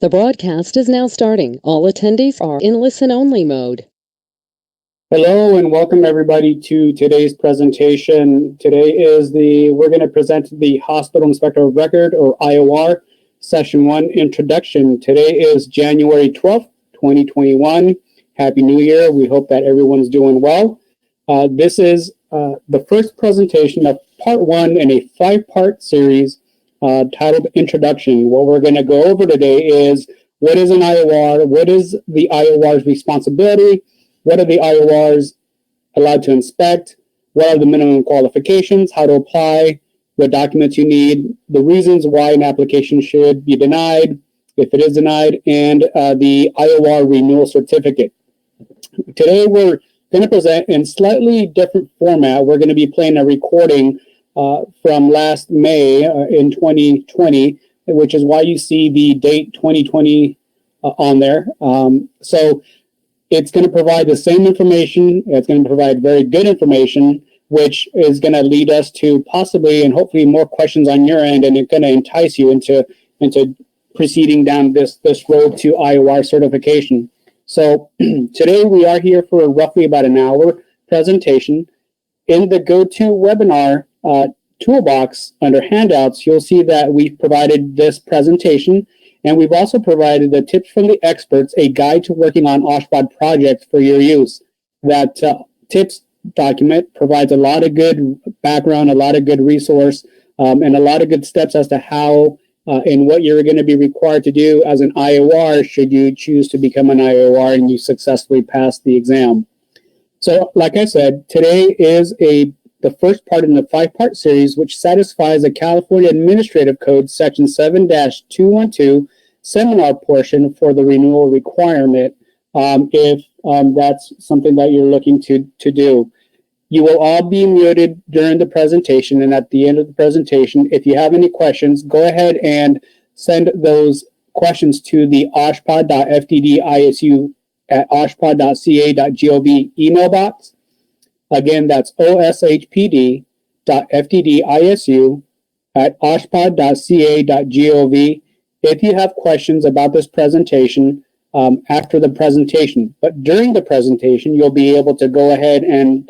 The broadcast is now starting. All attendees are in listen-only mode. Hello and welcome everybody to today's presentation. We're going to present the Hospital Inspector of Record, or IOR, Session 1 Introduction. Today is January 12th, 2021. Happy New Year. We hope that everyone's doing well. This is the first presentation of Part 1 in a 5-part series titled Introduction. What we're going to go over today is what is an IOR, what is the IOR's responsibility, what are the IORs allowed to inspect, what are the minimum qualifications, how to apply, what documents you need, the reasons why an application should be denied, if it is denied, and the IOR renewal certificate. Today we're going to present in slightly different format. We're going to be playing a recording from last May in 2020, which is why you see the date 2020 on there. So it's going to provide the same information. It's going to provide very good information, which is going to lead us to possibly and hopefully more questions on your end, and it's going to entice you into proceeding down this road to IOR certification. So today we are here for roughly about an hour presentation. In the GoToWebinar toolbox under handouts, you'll see that we've provided this presentation, and we've also provided the tips from the experts, a guide to working on OSHPD projects for your use. That tips document provides a lot of good background, a lot of good resource, and a lot of good steps as to how and what you're going to be required to do as an IOR should you choose to become an IOR and you successfully pass the exam. So, like I said, today is the first part in the 5-part series, which satisfies the California Administrative Code Section 7-212 seminar portion for the renewal requirement, if that's something that you're looking to do. You will all be muted during the presentation, and at the end of the presentation, if you have any questions, go ahead and send those questions to the oshpd.isu@oshpd.ca.gov email box. Again, that's oshpd.fddisu@oshpd.ca.gov if you have questions about this presentation after the presentation. But during the presentation, you'll be able to go ahead and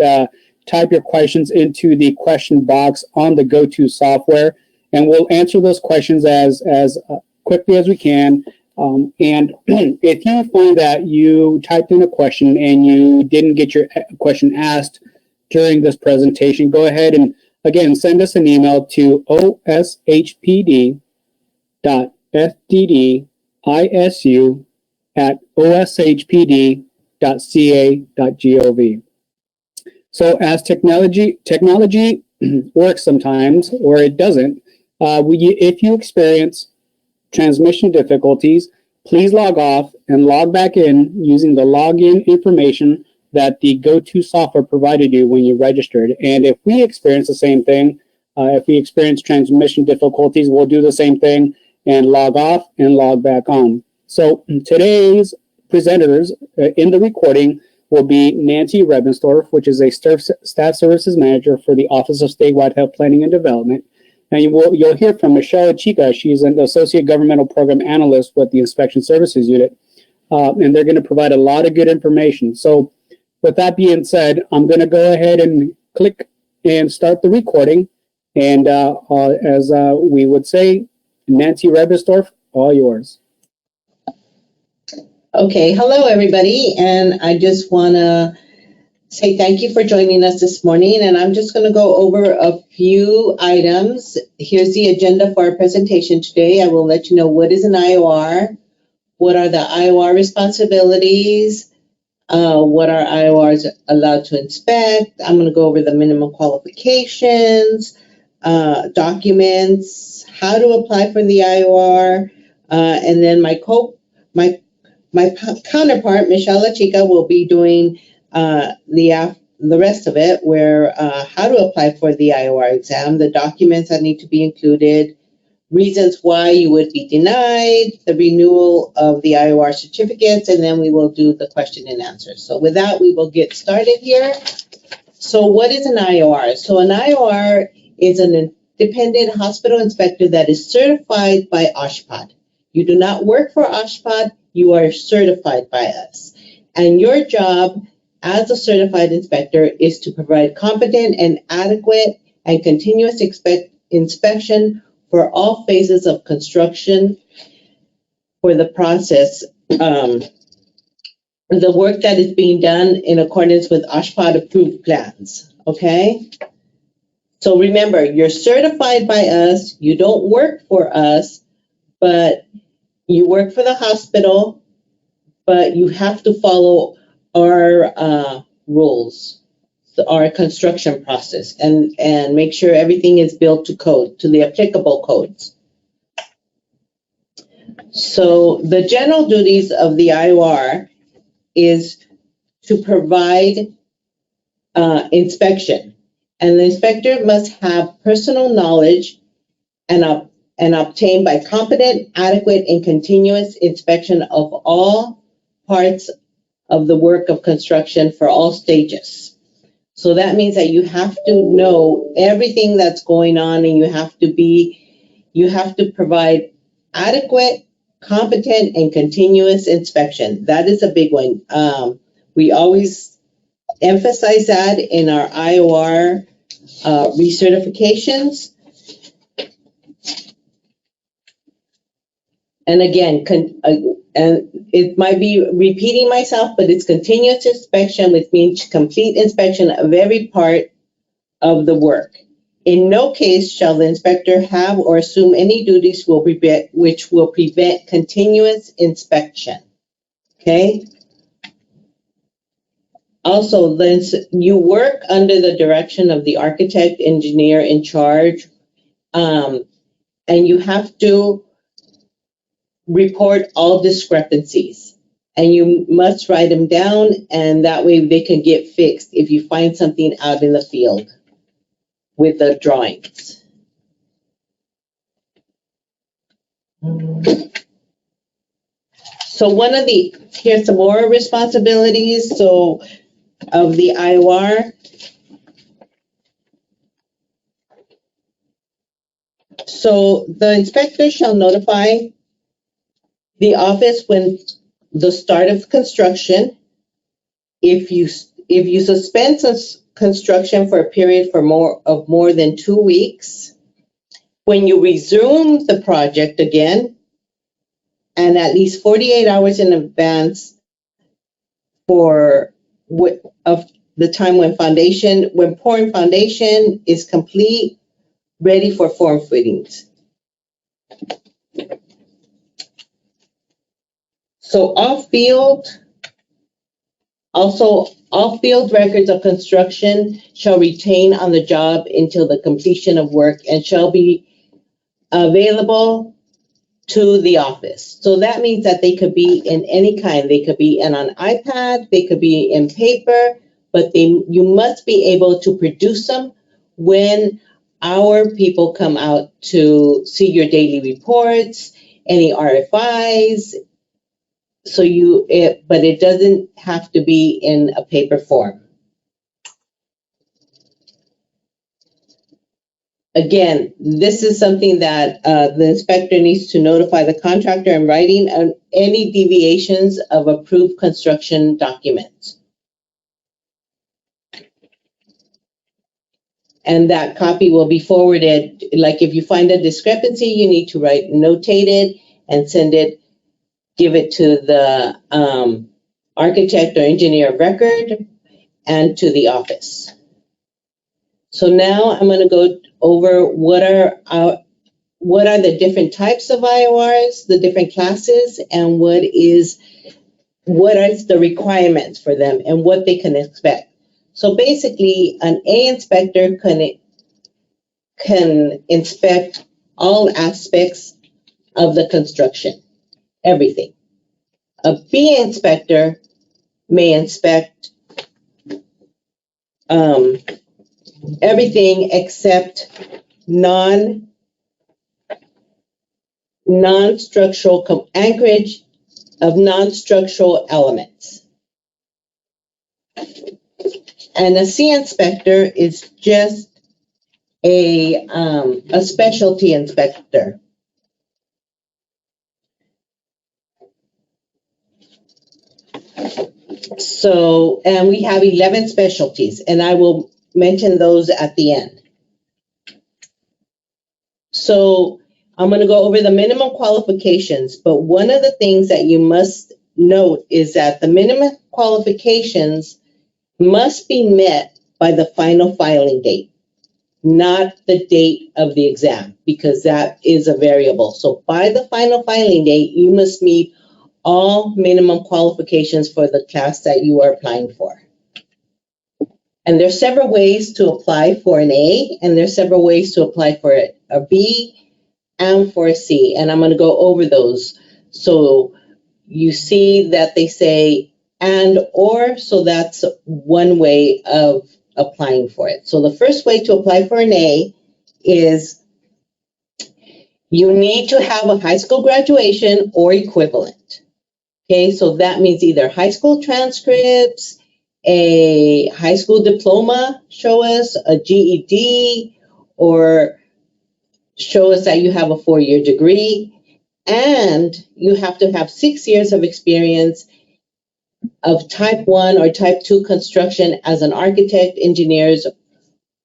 type your questions into the question box on the GoTo software, and we'll answer those questions as quickly as we can. And if you find that you typed in a question and you didn't get your question asked during this presentation, go ahead and, again, send us an email to oshpd.fddisu@oshpd.ca.gov. So as technology works sometimes, or it doesn't, if you experience transmission difficulties, please log off and log back in using the login information that the GoTo software provided you when you registered. And if we experience the same thing, if we experience transmission difficulties, we'll do the same thing and log off and log back on. So today's presenters in the recording will be Nancy Rebenstorf, which is a staff services manager for the Office of Statewide Health Planning and Development. And you'll hear from Michelle Chica. She's an associate governmental program analyst with the Inspection Services Unit. And they're going to provide a lot of good information. So with that being said, I'm going to go ahead and click and start the recording. And as we would say, Nancy Rebenstorf, all yours. Okay, hello everybody, and I just want to say thank you for joining us this morning, and I'm just going to go over a few items. Here's the agenda for our presentation today. I will let you know what is an IOR, what are the IOR responsibilities, what are IORs allowed to inspect. I'm going to go over the minimum qualifications, documents, how to apply for the IOR, and then my counterpart, Michelle Chica, will be doing the rest of it, where how to apply for the Ior exam, the documents that need to be included, reasons why you would be denied, the renewal of the Ior certificates, and then we will do the question and answer. So with that, we will get started here. So what is an IOR? So an IOR is an independent hospital inspector that is certified by OSHPD. You do not work for OSHPD, you are certified by us. And your job as a certified inspector is to provide competent and adequate and continuous inspection for all phases of construction for the process, the work that is being done in accordance with OSHPD approved plans, okay? So remember, you're certified by us, you don't work for us, but you work for the hospital, but you have to follow our rules, our construction process, and make sure everything is built to code, to the applicable codes. So the general duties of the Ior is to provide inspection, and the inspector must have personal knowledge and obtained by competent, adequate, and continuous inspection of all parts of the work of construction for all stages. So that means that you have to know everything that's going on, and you have to provide adequate, competent, and continuous inspection. That is a big one. We always emphasize that in our Ior recertifications. And again, and it might be repeating myself, but it's continuous inspection, which means complete inspection of every part of the work. In no case shall the inspector have or assume any duties which will prevent continuous inspection. Okay? Also, you work under the direction of the architect, engineer in charge, and you have to report all discrepancies, and you must write them down, and that way they can get fixed if you find something out in the field with the drawings. So here's some more responsibilities of the Ior. So the inspector shall notify the office when the start of construction. If you suspend construction for a period of more than 2 weeks, when you resume the project again, and at least 48 hours in advance of the time when pouring foundation is complete, ready for form fittings. So off-field records of construction shall retain on the job until the completion of work and shall be available to the office. So that means that they could be in any kind. They could be on an iPad, they could be in paper, but you must be able to produce them when our people come out to see your daily reports, any RFIs. But it doesn't have to be in a paper form. Again, this is something that the inspector needs to notify the contractor in writing on any deviations of approved construction documents. And that copy will be forwarded. Like if you find a discrepancy, you need to notate it and give it to the architect or engineer of record and to the office. So now I'm going to go over what are the different types of Iors, the different classes, and what is the requirements for them and what they can expect. So basically, an A inspector can inspect all aspects of the construction, everything. A B inspector may inspect everything except non-structural anchorage of non-structural elements. And a C inspector is just a specialty inspector. So, and we have 11 specialties, and I will mention those at the end. So I'm going to go over the minimum qualifications, but one of the things that you must note is that the minimum qualifications must be met by the final filing date, not the date of the exam, because that is a variable. So by the final filing date, you must meet all minimum qualifications for the class that you are applying for. And there's several ways to apply for an A, and there's several ways to apply for a B and for a C, and I'm going to go over those. So you see that they say and or, so that's one way of applying for it. So the first way to apply for an A is you need to have a high school graduation or equivalent. Okay, so that means either high school transcripts, a high school diploma, show us a GED, or show us that you have a 4-year degree, and you have to have 6 years of experience of type 1 or type 2 construction as an architect, engineers,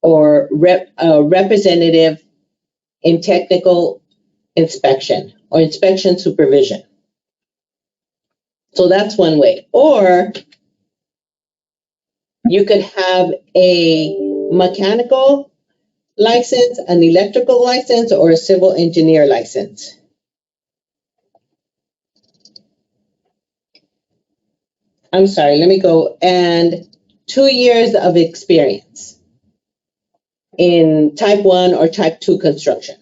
or representative in technical inspection or inspection supervision. So that's one way. Or you could have a mechanical license, an electrical license, or a civil engineer license. I'm sorry, let me go. And 2 years of experience in type 1 or type 2 construction.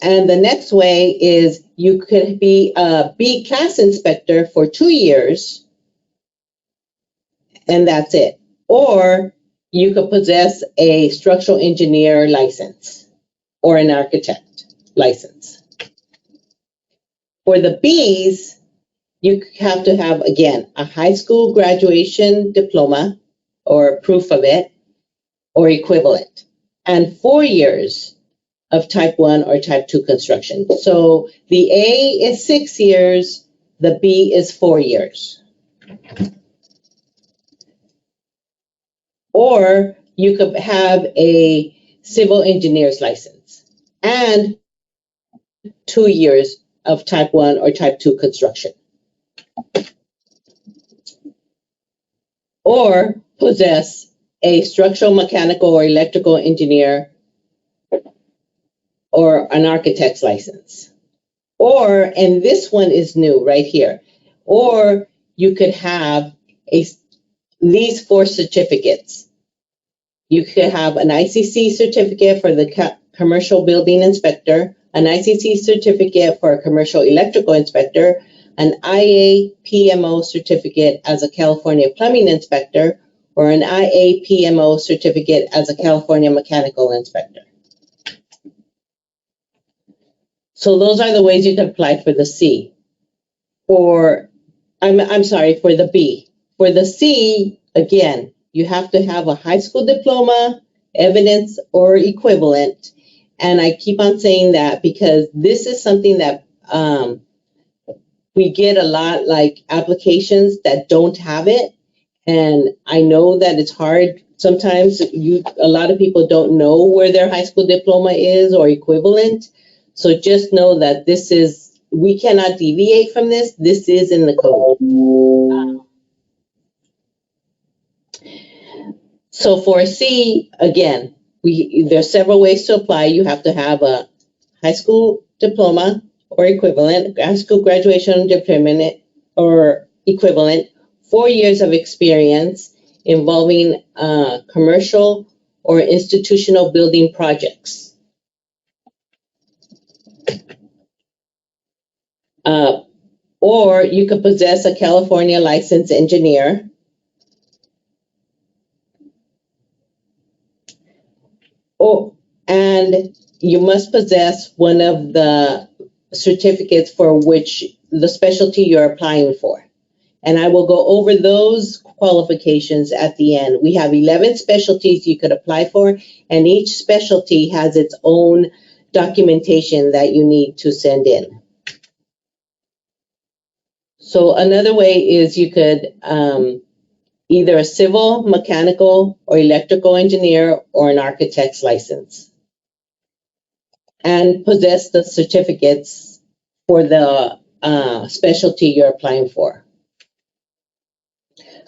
And the next way is you could be a B class inspector for 2 years, and that's it. Or you could possess a structural engineer license or an architect license. For the Bs, you have to have, again, a high school graduation diploma or proof of it or equivalent, and 4 years of type 1 or type 2 construction. So the A is 6 years, the B is 4 years. Or you could have a civil engineer's license and 2 years of type 1 or type 2 construction. Or possess a structural, mechanical, or electrical engineer or an architect's license. Or, and this one is new right here, or you could have these 4 certificates. You could have an ICC certificate for the commercial building inspector, an ICC certificate for a commercial electrical inspector, an IAPMO certificate as a California plumbing inspector, or an IAPMO certificate as a California mechanical inspector. So those are the ways you can apply for the C. I'm sorry, for the B. For the C, again, you have to have a high school diploma, evidence, or equivalent. And I keep on saying that because this is something that we get a lot, like applications that don't have it. And I know that it's hard. Sometimes a lot of people don't know where their high school diploma is or equivalent. So just know that we cannot deviate from this. This is in the code. So for C, again, there's several ways to apply. You have to have a high school diploma or equivalent, high school graduation diploma or equivalent, 4 years of experience involving commercial or institutional building projects. Or you could possess a California licensed engineer. And you must possess one of the certificates for which the specialty you're applying for. And I will go over those qualifications at the end. We have 11 specialties you could apply for, and each specialty has its own documentation that you need to send in. So another way is you could either a civil, mechanical, or electrical engineer or an architect's license, and possess the certificates for the specialty you're applying for.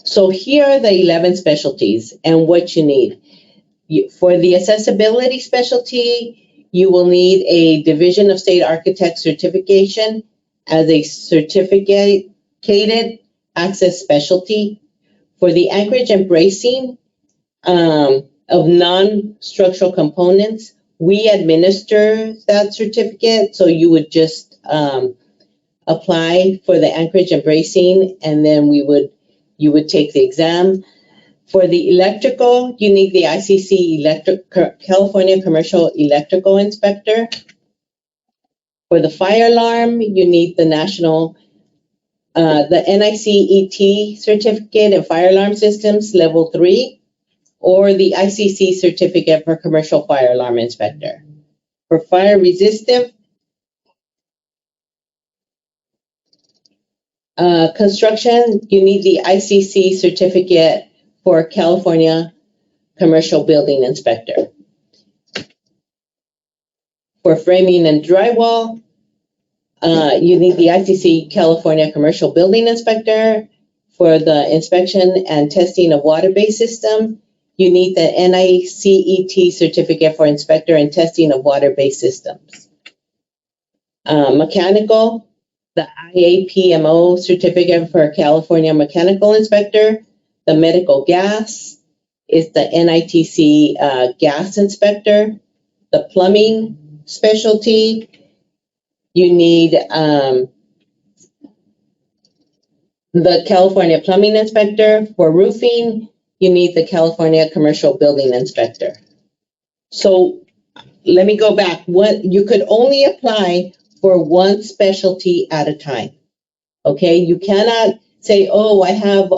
So here are the 11 specialties and what you need. For the accessibility specialty, you will need a Division of State Architect certification as a certificated access specialty. For the anchorage and bracing of non-structural components, we administer that certificate, so you would just apply for the anchorage and bracing, and then you would take the exam. For the electrical, you need the ICC California Commercial Electrical Inspector. For the fire alarm, you need the the NICET certificate in fire alarm systems, level 3, or the ICC certificate for commercial fire alarm inspector. For fire resistive construction, you need the ICC certificate for California Commercial Building Inspector. For framing and drywall, you need the ICC California Commercial Building Inspector. For the inspection and testing of water-based system, you need the NICET certificate for inspector and testing of water-based systems. Mechanical, the IAPMO certificate for California Mechanical Inspector. The medical gas is the NITC gas inspector. The plumbing specialty, you need the California Plumbing Inspector. For roofing, you need the California Commercial Building Inspector. So let me go back. You could only apply for one specialty at a time. Okay, you cannot say, oh, I have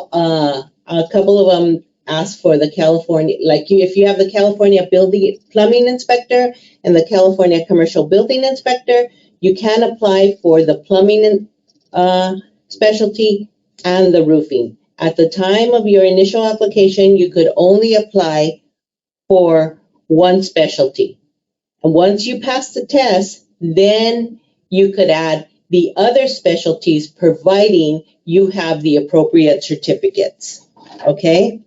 a couple of them ask for the California, if you have the California Plumbing Inspector and the California Commercial Building Inspector, you can apply for the plumbing specialty and the roofing. At the time of your initial application, you could only apply for one specialty. And once you pass the test, then you could add the other specialties, providing you have the appropriate certificates. Okay?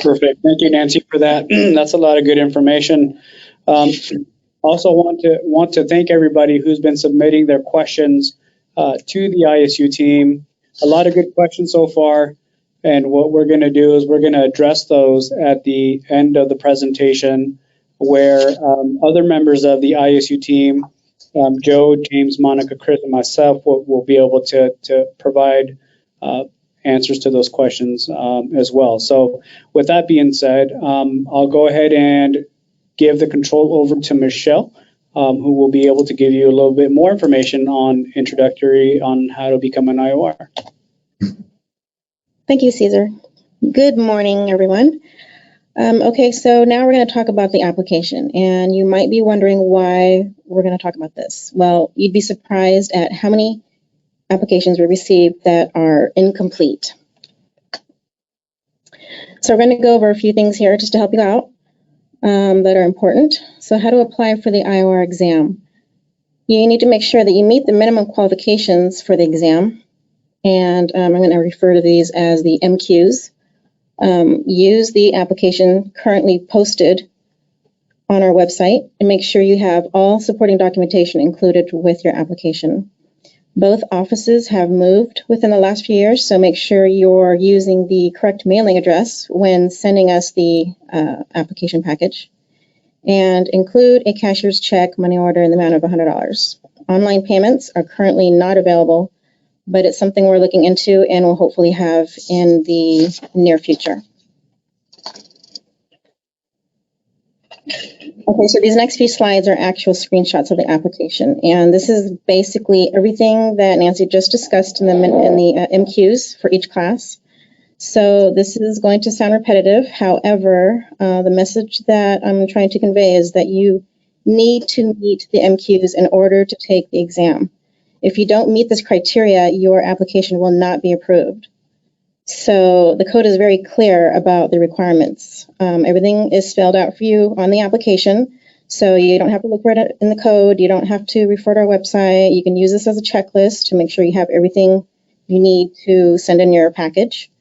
Perfect. Thank you, Nancy, for that. That's a lot of good information. Also want to thank everybody who's been submitting their questions to the ISU team. A lot of good questions so far. And what we're going to do is we're going to address those at the end of the presentation, where other members of the ISU team, Joe, James, Monica, Chris, and myself will be able to provide answers to those questions as well. So with that being said, I'll go ahead and give the control over to Michelle, who will be able to give you a little bit more information on introductory on how to become an IOR. Thank you, Cesar. Good morning, everyone. Okay, so now we're going to talk about the application, and you might be wondering why we're going to talk about this. Well, you'd be surprised at how many applications we received that are incomplete. So we're going to go over a few things here just to help you out that are important. So how to apply for the Ior exam. You need to make sure that you meet the minimum qualifications for the exam. And I'm going to refer to these as the MQs. Use the application currently posted on our website and make sure you have all supporting documentation included with your application. Both offices have moved within the last few years, so make sure you're using the correct mailing address when sending us the application package. And include a cashier's check money order in the amount of $100. Online payments are currently not available, but it's something we're looking into and will hopefully have in the near future. Okay, so these next few slides are actual screenshots of the application, and this is basically everything that Nancy just discussed in the MQs for each class. So this is going to sound repetitive. However, the message that I'm trying to convey is that you need to meet the MQs in order to take the exam. If you don't meet this criteria, your application will not be approved. So the code is very clear about the requirements. Everything is spelled out for you on the application. So you don't have to look for it in the code. You don't have to refer to our website. You can use this as a checklist to make sure you have everything you need to send in your package.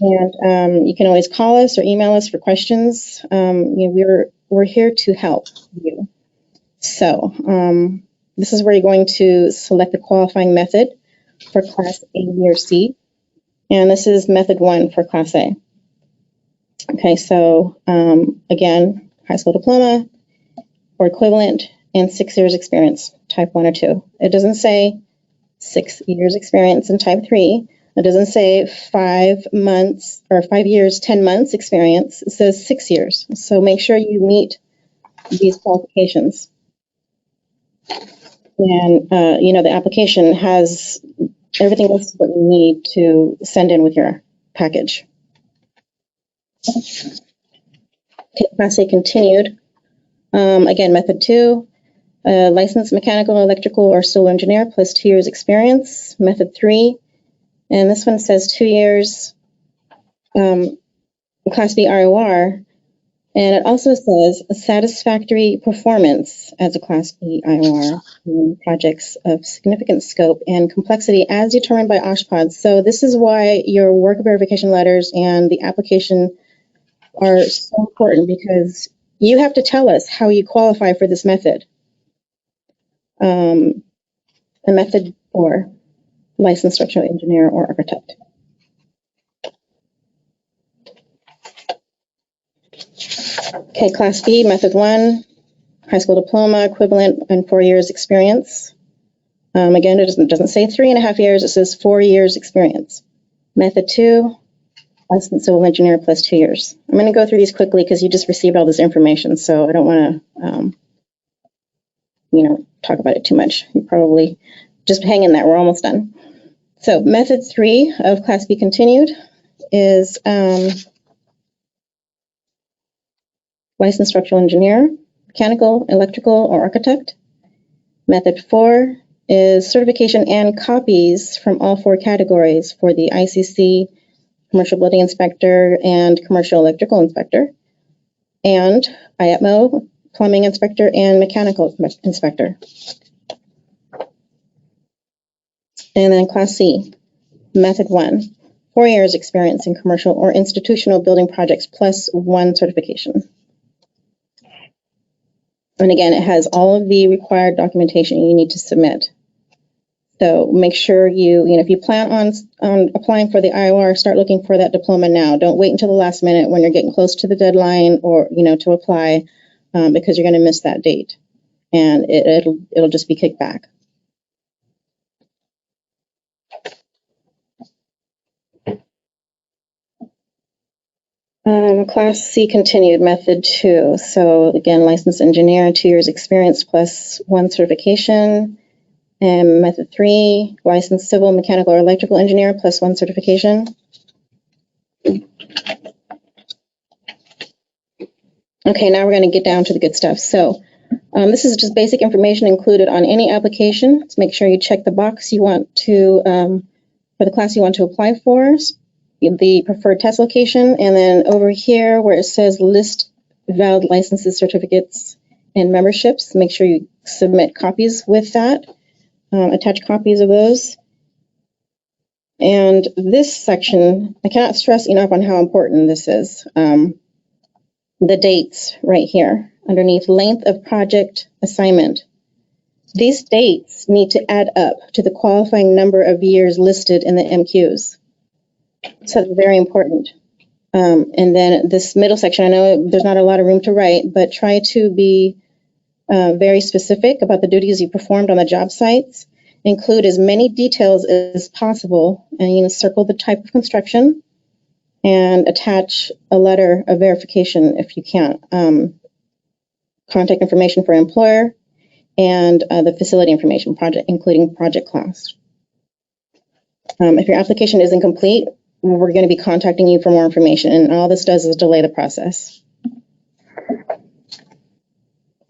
And you can always call us or email us for questions. We're here to help you. So this is where you're going to select the qualifying method for Class A, B, or C. And this is method 1 for Class A. Okay, so again, high school diploma or equivalent and 6 years experience, type 1 or 2. It doesn't say 6 years experience in type 3. It doesn't say 5 months or 5 years, 10 months experience. It says 6 years. So make sure you meet these qualifications. And, the application has everything else that you need to send in with your package. Okay, Class A continued. Again, method 2, licensed mechanical, electrical, or civil engineer plus 2 years experience. Method 3, and this one says 2 years, Class B IOR, and it also says a satisfactory performance as a Class B IOR in projects of significant scope and complexity as determined by OSHPD. So this is why your work verification letters and the application are so important, because you have to tell us how you qualify for this method. And method 4, licensed structural engineer or architect. Okay, Class B, method 1, high school diploma, equivalent, and 4 years experience. Again, it doesn't say 3.5 years, it says 4 years experience. Method 2, licensed civil engineer plus 2 years. I'm going to go through these quickly because you just received all this information, so I don't want to, talk about it too much. You probably just hang in there. We're almost done. So method 3 of Class B continued is licensed structural engineer, mechanical, electrical, or architect. Method 4 is certification and copies from all 4 categories for the ICC, commercial building inspector, and commercial electrical inspector, and IAPMO, plumbing inspector, and mechanical inspector. And then Class C, method 1, 4 years experience in commercial or institutional building projects plus 1 certification. And again, it has all of the required documentation you need to submit. So make sure if you plan on applying for the IOR, start looking for that diploma now. Don't wait until the last minute when you're getting close to the deadline or, to apply, because you're going to miss that date and it'll just be kicked back. Class C continued, method 2. So again, licensed engineer, 2 years experience plus 1 certification. And method 3, licensed civil, mechanical, or electrical engineer plus 1 certification. Okay, now we're going to get down to the good stuff. So this is just basic information included on any application. So make sure you check the box you want to, for the class you want to apply for, the preferred test location, and then over here where it says list valid licenses, certificates, and memberships, make sure you submit copies with that, attach copies of those. And this section, I cannot stress enough on how important this is. The dates right here underneath length of project assignment. These dates need to add up to the qualifying number of years listed in the MQs. So it's very important. And then this middle section, I know there's not a lot of room to write, but try to be very specific about the duties you performed on the job sites. Include as many details as possible, and circle the type of construction and attach a letter of verification if you can. Contact information for employer and the facility information, including project class. If your application isn't complete, we're going to be contacting you for more information. And all this does is delay the process.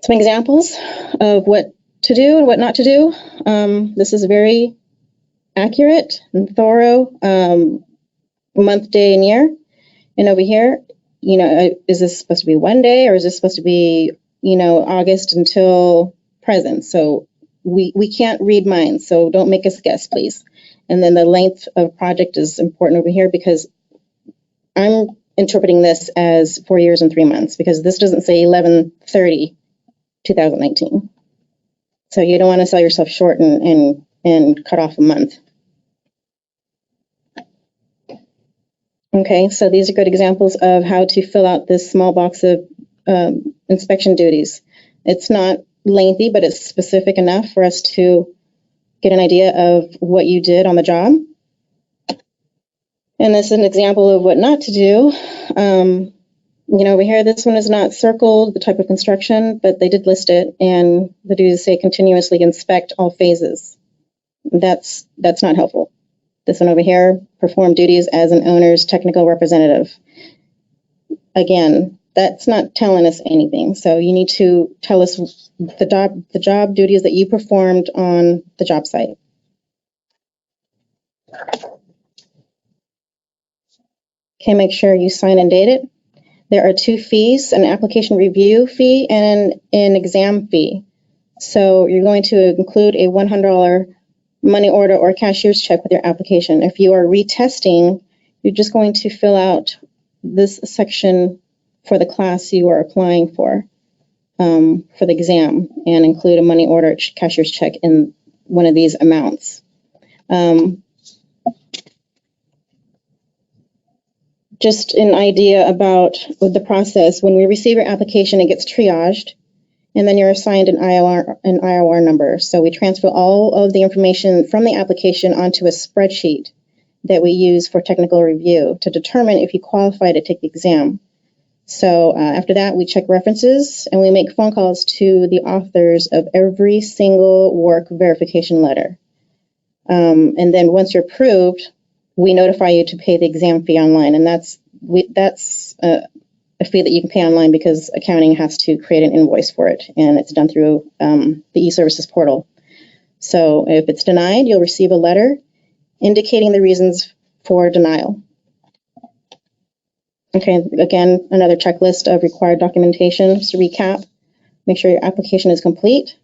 Some examples of what to do and what not to do. This is very accurate and thorough, month, day, and year. And over here, is this supposed to be one day, or is this supposed to be, August until present? So we can't read minds, so don't make us guess, please. And then the length of project is important over here because I'm interpreting this as 4 years and 3 months, because this doesn't say 11/30/2019. So you don't want to sell yourself short and cut off a month. Okay, so these are good examples of how to fill out this small box of inspection duties. It's not lengthy, but it's specific enough for us to get an idea of what you did on the job. And this is an example of what not to do. Over here, this one is not circled, the type of construction, but they did list it, and the duties say continuously inspect all phases. That's not helpful. This one over here, perform duties as an owner's technical representative. Again, that's not telling us anything. So you need to tell us the job duties that you performed on the job site. Okay, make sure you sign and date it. There are 2 fees, an application review fee and an exam fee. So you're going to include a $100 money order or cashier's check with your application. If you are retesting, you're just going to fill out this section for the class you are applying for the exam, and include a money order cashier's check in one of these amounts. Just an idea about the process. When we receive your application, it gets triaged, and then you're assigned an IOR number. So we transfer all of the information from the application onto a spreadsheet that we use for technical review to determine if you qualify to take the exam. So after that, we check references, and we make phone calls to the authors of every single work verification letter. And then once you're approved, we notify you to pay the exam fee online, and that's a fee that you can pay online because accounting has to create an invoice for it, and it's done through the e-services portal. So if it's denied, you'll receive a letter indicating the reasons for denial. Okay, again, another checklist of required documentation. Just to recap, make sure your application is complete,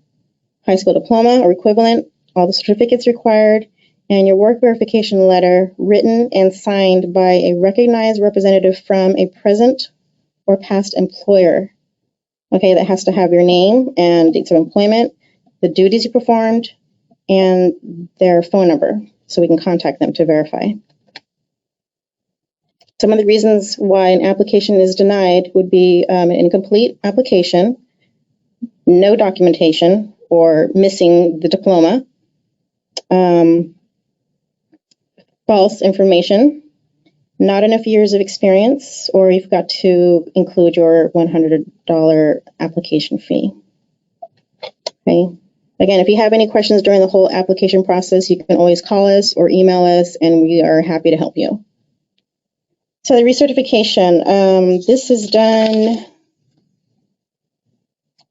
high school diploma or equivalent, all the certificates required, and your work verification letter written and signed by a recognized representative from a present or past employer. Okay, that has to have your name and dates of employment, the duties you performed, and their phone number so we can contact them to verify. Some of the reasons why an application is denied would be an incomplete application, no documentation, or missing the diploma, false information, not enough years of experience, or you've got to include your $100 application fee. Okay. Again, if you have any questions during the whole application process, you can always call us or email us, and we are happy to help you. So the recertification, this is done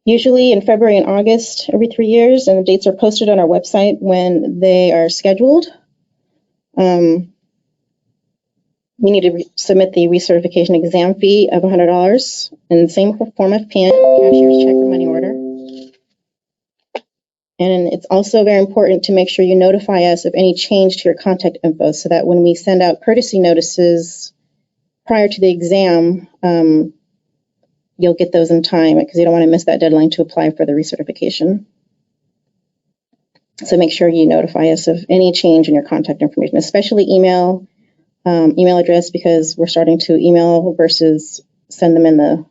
usually in February and August every 3 years, and the dates are posted on our website when they are scheduled. You need to submit the recertification exam fee of $100 in the same form of payment, cashier's check or money order. And it's also very important to make sure you notify us of any change to your contact info so that when we send out courtesy notices prior to the exam, you'll get those in time because you don't want to miss that deadline to apply for the recertification. So make sure you notify us of any change in your contact information, especially email address, because we're starting to email versus send them in the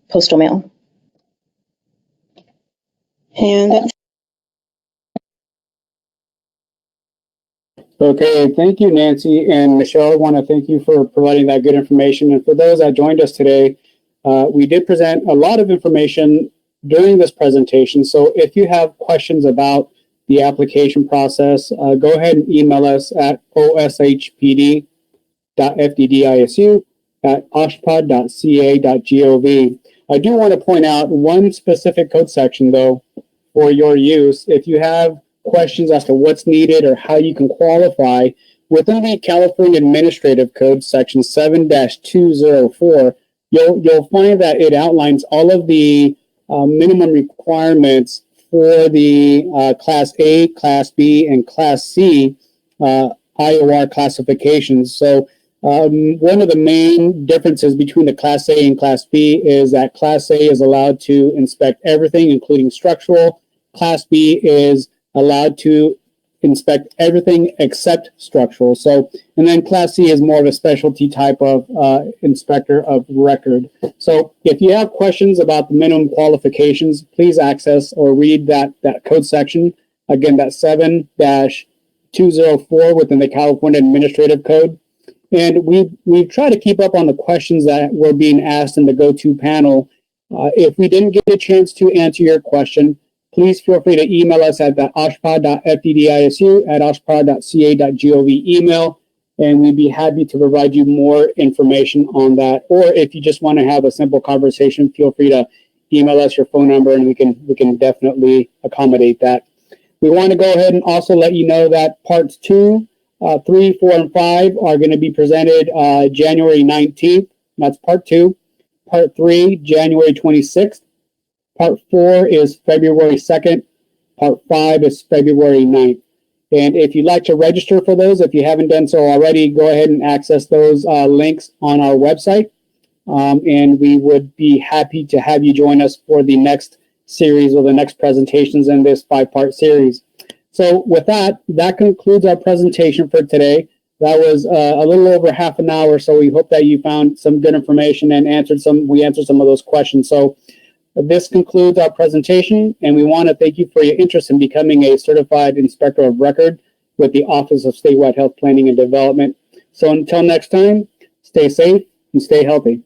postal mail. And that's Okay, thank you, Nancy and Michelle. I want to thank you for providing that good information. And for those that joined us today, we did present a lot of information during this presentation. So if you have questions about the application process, go ahead and email us at OSHPD oshpod.ca.gov. I do want to point out one specific code section, though, for your use. If you have questions as to what's needed or how you can qualify, within the California Administrative Code, section 7-204, you'll find that it outlines all of the minimum requirements for the Class A, Class B, and Class C IOR classifications. So one of the main differences between the Class A and Class B is that Class A is allowed to inspect everything, including structural. Class B is allowed to inspect everything except structural. So, and then Class C is more of a specialty type of inspector of record. So if you have questions about the minimum qualifications, please access or read that code section. Again, that's 7-204 within the California Administrative Code. And we've tried to keep up on the questions that were being asked in the go-to panel. If we didn't get a chance to answer your question, please feel free to email us at the oshpod.fddisu@oshpod.ca.gov email, and we'd be happy to provide you more information on that. Or if you just want to have a simple conversation, feel free to email us your phone number, and we can definitely accommodate that. We want to go ahead and also let you know that parts 2, 3, 4, and 5 are going to be presented January 19th. That's part 2. Part 3, January 26th. Part 4 is February 2nd. Part 5 is February 9th. And if you'd like to register for those, if you haven't done so already, go ahead and access those links on our website. And we would be happy to have you join us for the next series or the next presentations in this 5-part series. So with that concludes our presentation for today. That was a little over half an hour, so we hope that you found some good information and we answered some of those questions. So this concludes our presentation, and we want to thank you for your interest in becoming a certified inspector of record with the Office of Statewide Health Planning and Development. So until next time, stay safe and stay healthy.